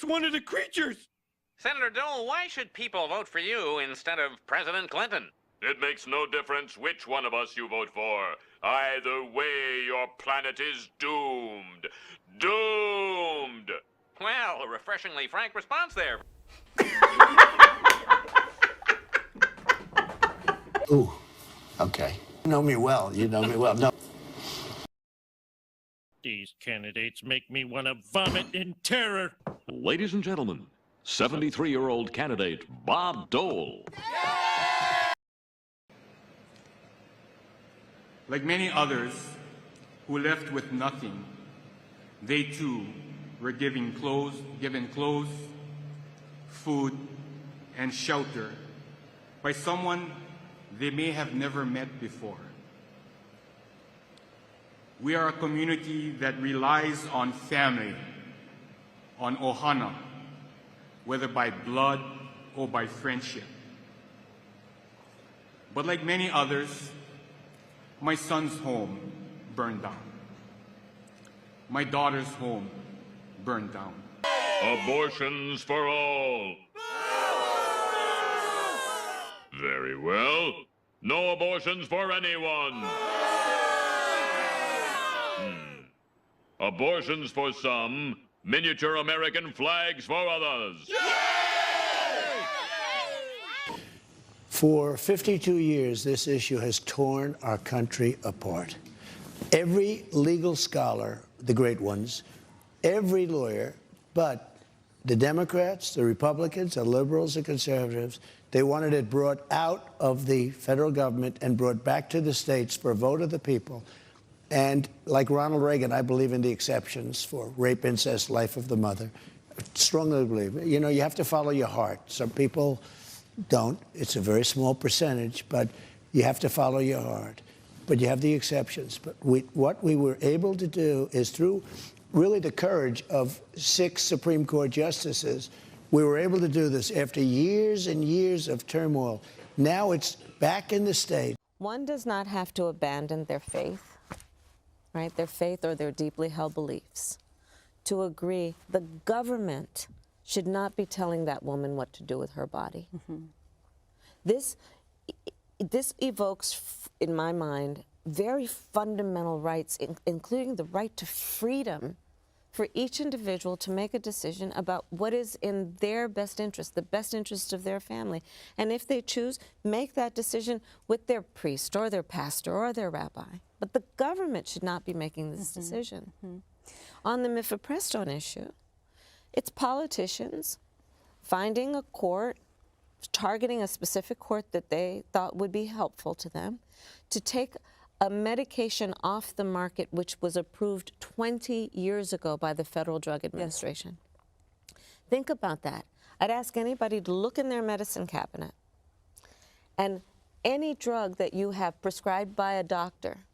It's one of the creatures. Senator Dole, why should people vote for you instead of President Clinton? It makes no difference which one of us you vote for. Either way, your planet is doomed. Doomed! Well, a refreshingly frank response there. Ooh, okay. You know me well. You know me well. No. These candidates make me want to vomit in terror. Ladies and gentlemen, 73-year-old candidate Bob Dole. Like many others who left with nothing, they too were given clothes, food, and shelter by someone they may have never met before. We are a community that relies on family, on ohana, whether by blood or by friendship. But like many others, my son's home burned down. My daughter's home burned down. Abortions for all. Very well. No abortions for anyone. Abortions for some, miniature American flags for others. For 52 years, this issue has torn our country apart. Every legal scholar, the great ones, every lawyer, but the Democrats, the Republicans, the liberals, the conservatives, they wanted it brought out of the federal government and brought back to the states for a vote of the people. And like Ronald Reagan, I believe in the exceptions for rape, incest, life of the mother. I strongly believe. You know, you have to follow your heart. Some people don't. It's a very small percentage, but you have to follow your heart. But you have the exceptions. But what we were able to do is through really the courage of 6 Supreme Court justices, we were able to do this after years and years of turmoil. Now it's back in the state. One does not have to abandon their faith, right? Their faith or their deeply held beliefs to agree the government should not be telling that woman what to do with her body. Mm-hmm. This evokes, in my mind, very fundamental rights, including the right to freedom for each individual to make a decision about what is in their best interest, the best interest of their family. And if they choose, make that decision with their priest or their pastor or their rabbi. But the government should not be making this decision. On the mifepristone issue, it's politicians finding a court, targeting a specific court that they thought would be helpful to them, to take a medication off the market which was approved 20 years ago by the Federal Drug Administration. Yes. Think about that. I'd ask anybody to look in their medicine cabinet, and any drug that you have prescribed by a doctor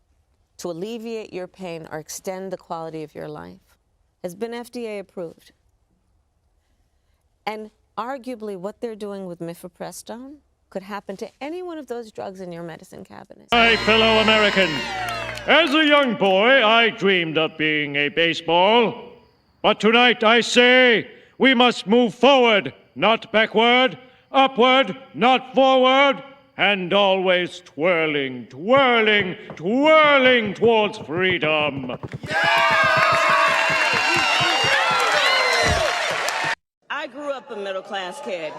to alleviate your pain or extend the quality of your life has been FDA approved. And arguably what they're doing with mifepristone could happen to any one of those drugs in your medicine cabinet. My fellow Americans, as a young boy, I dreamed of being a baseball. But tonight I say we must move forward, not backward, upward, not forward, and always twirling, twirling, twirling towards freedom. I grew up a middle-class kid.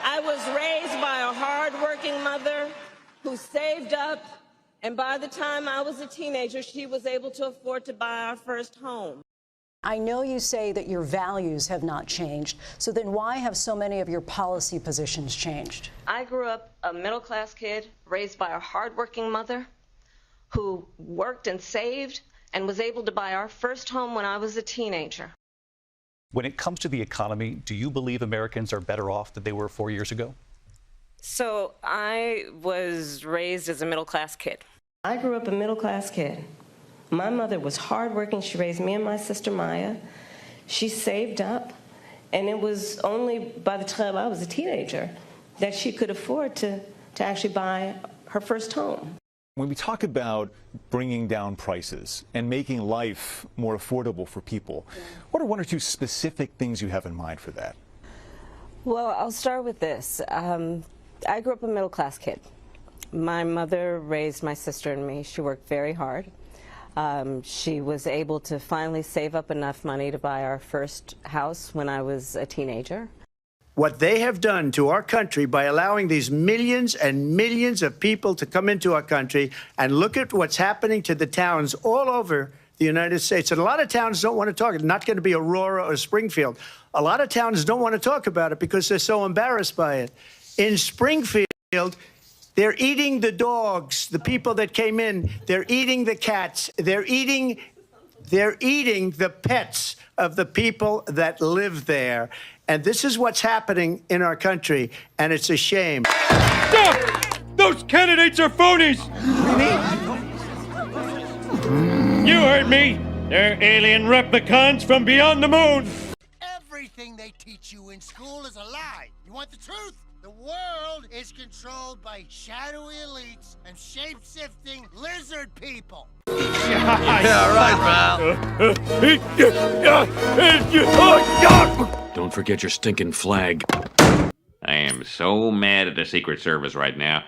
I was raised by a hard-working mother who saved up, and by the time I was a teenager, she was able to afford to buy our first home. I know you say that your values have not changed, so then why have so many of your policy positions changed? I grew up a middle-class kid raised by a hard-working mother who worked and saved and was able to buy our first home when I was a teenager. When it comes to the economy, do you believe Americans are better off than they were 4 years ago? So I was raised as a middle-class kid. I grew up a middle-class kid. My mother was hardworking. She raised me and my sister Maya. She saved up, and it was only by the time I was a teenager that she could afford to actually buy her first home. When we talk about bringing down prices and making life more affordable for people, what are one or two specific things you have in mind for that? Well, I'll start with this. I grew up a middle-class kid. My mother raised my sister and me. She worked very hard. She was able to finally save up enough money to buy our first house when I was a teenager. What they have done to our country by allowing these millions and millions of people to come into our country, and look at what's happening to the towns all over the United States. And a lot of towns don't want to talk. It's not going to be Aurora or Springfield. A lot of towns don't want to talk about it because they're so embarrassed by it. In Springfield, they're eating the dogs, the people that came in. They're eating the cats. They're eating the pets of the people that live there. And this is what's happening in our country, and it's a shame. Stop! Those candidates are phonies! You heard me. They're alien replicants from beyond the moon. Everything they teach you in school is a lie. You want the truth? The world is controlled by shadowy elites and shape-shifting lizard people. Yeah, right, pal. Don't forget your stinking flag. I am so mad at the Secret Service right now.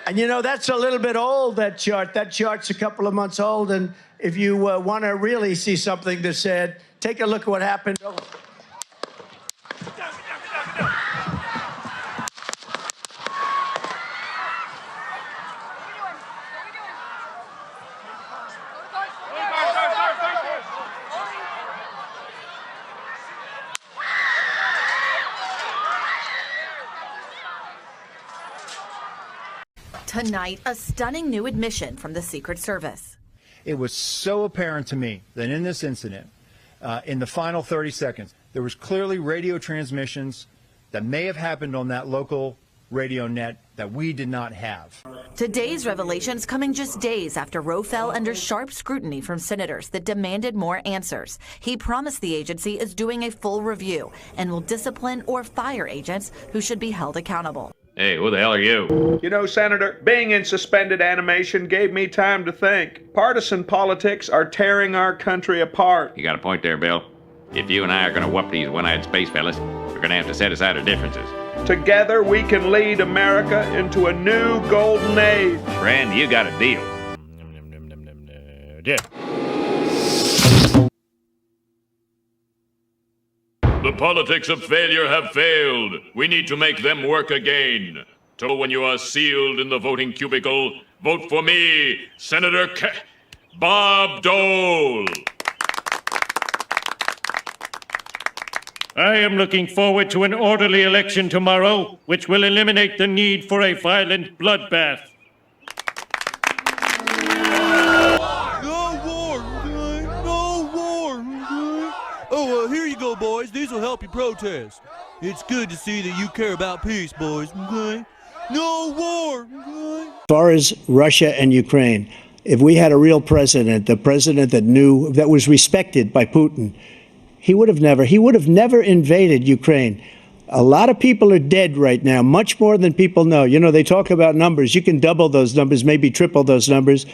And you know, that's a little bit old, that chart. That chart's a couple of months old. And if you want to really see something that's sad, take a look at what happened. Tonight, a stunning new admission from the Secret Service. It was so apparent to me that in this incident, in the final 30 seconds, there was clearly radio transmissions that may have happened on that local radio net that we did not have. Today's revelations coming just days after Roe fell under sharp scrutiny from senators that demanded more answers. He promised the agency is doing a full review and will discipline or fire agents who should be held accountable. Hey, who the hell are you? You know, Senator, being in suspended animation gave me time to think. Partisan politics are tearing our country apart. You got a point there, Bill. If you and I are going to whoop these one-eyed space fellas, we're going to have to set aside our differences. Together we can lead America into a new golden age. Friend, you got a deal. Yeah. The politics of failure have failed. We need to make them work again. So when you are sealed in the voting cubicle, vote for me, Senator Bob Dole. I am looking forward to an orderly election tomorrow, which will eliminate the need for a violent bloodbath. No war, okay? No war, okay? Oh, here you go, boys. These will help you protest. It's good to see that you care about peace, boys, okay? No war, okay? As far as Russia and Ukraine, if we had a real president, the president that knew, that was respected by Putin, he would have never invaded Ukraine. A lot of people are dead right now, much more than people know. You know, they talk about numbers. You can double those numbers, maybe triple those numbers.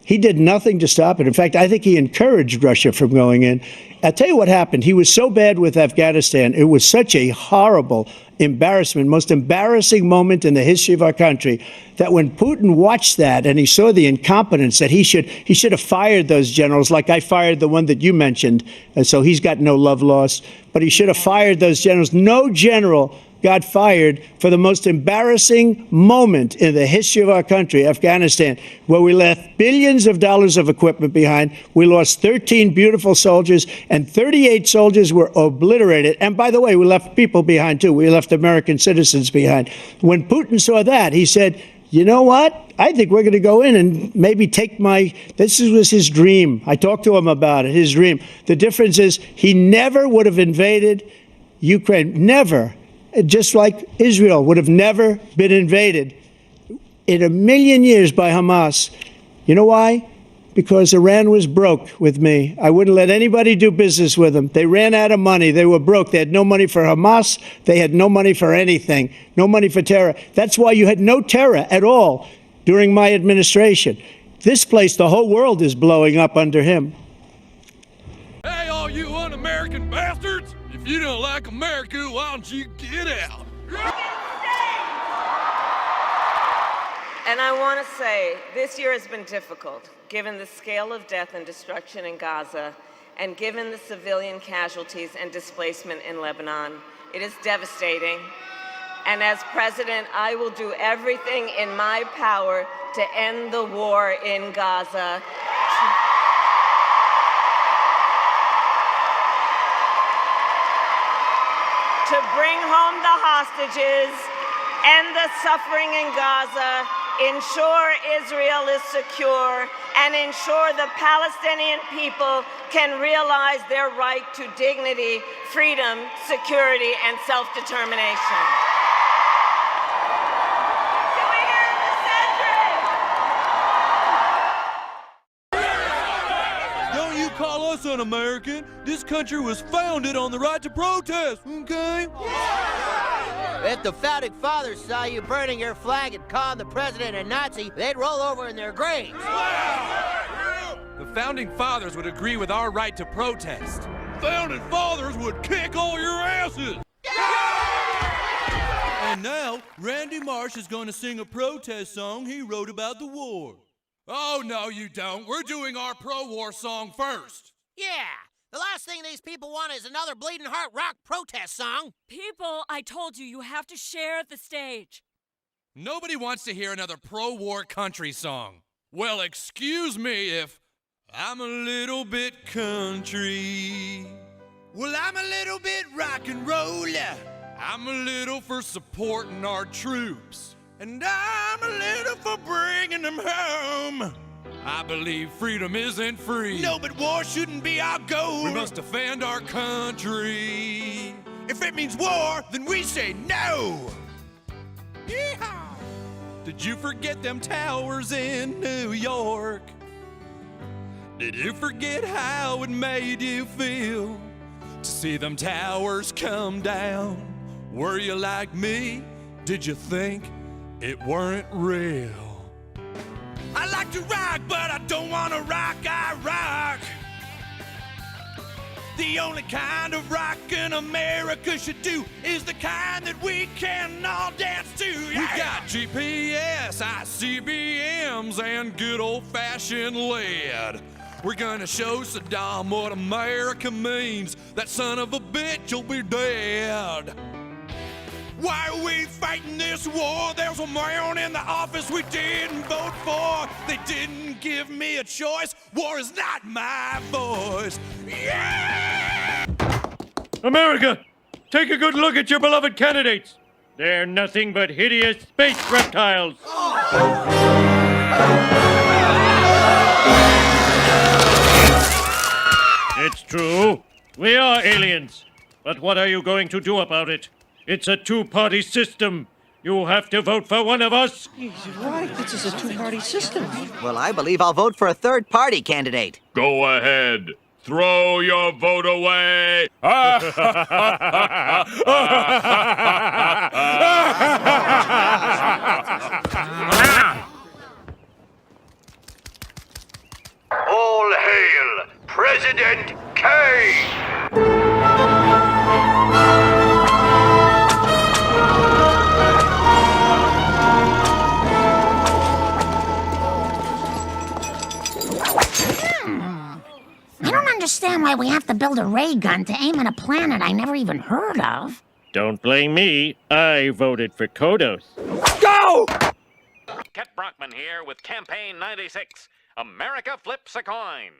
He did nothing to stop it. In fact, I think he encouraged Russia from going in. I'll tell you what happened. He was so bad with Afghanistan. It was such a horrible embarrassment, most embarrassing moment in the history of our country, that when Putin watched that and he saw the incompetence, that he should have fired those generals, like I fired the one that you mentioned, and so he's got no love lost, but he should have fired those generals. No general got fired for the most embarrassing moment in the history of our country, Afghanistan, where we left billions of dollars of equipment behind. We lost 13 beautiful soldiers, and 38 soldiers were obliterated. And by the way, we left people behind, too. We left American citizens behind. When Putin saw that, he said, you know what? I think we're going to go in and maybe take this was his dream. I talked to him about it, his dream. The difference is he never would have invaded Ukraine, never. Just like Israel would have never been invaded in a million years by Hamas. You know why? Because Iran was broke with me. I wouldn't let anybody do business with them. They ran out of money. They were broke. They had no money for Hamas. They had no money for anything. No money for terror. That's why you had no terror at all during my administration. This place, the whole world is blowing up under him. Hey, all you un-American bastards! If you don't like America, why don't you get out? And I want to say, this year has been difficult, given the scale of death and destruction in Gaza, and given the civilian casualties and displacement in Lebanon. It is devastating. And as president, I will do everything in my power to end the war in Gaza. To bring home the hostages, end the suffering in Gaza, ensure Israel is secure, and ensure the Palestinian people can realize their right to dignity, freedom, security, and self-determination. Don't you call us un-American? This country was founded on the right to protest, okay? If the founding fathers saw you burning your flag and calling the president a Nazi, they'd roll over in their graves. The founding fathers would agree with our right to protest. Founding fathers would kick all your asses! And now, Randy Marsh is going to sing a protest song he wrote about the war. Oh, no, you don't. We're doing our pro-war song first. Yeah, the last thing these people want is another bleeding heart rock protest song. People, I told you have to share the stage. Nobody wants to hear another pro-war country song. Well, excuse me if I'm a little bit country. Well, I'm a little bit rock and roller. I'm a little for supporting our troops. And I'm a little for bringing them home. I believe freedom isn't free. No, but war shouldn't be our goal. We must defend our country. If it means war, then we say no. Yeehaw! Did you forget them towers in New York? Did you forget how it made you feel to see them towers come down? Were you like me? Did you think it weren't real? I like to rock, but I don't want to rock, I rock. The only kind of rockin' America should do is the kind that we can all dance to. Yeah. We got GPS, ICBMs, and good old-fashioned lead. We're gonna show Saddam what America means. That son of a bitch will be dead. Why are we fighting this war? There's a man in the office we didn't vote for. They didn't give me a choice. War is not my voice. Yeah! America, take a good look at your beloved candidates. They're nothing but hideous space reptiles. It's true. We are aliens. But what are you going to do about it? It's a two-party system. You have to vote for one of us. He's right. This is a two-party system. Well, I believe I'll vote for a third-party candidate. Go ahead. Throw your vote away. All hail President K! I don't understand why we have to build a ray gun to aim at a planet I never even heard of. Don't blame me. I voted for Kodos. Go! Ket Brockman here with Campaign 96. America flips a coin.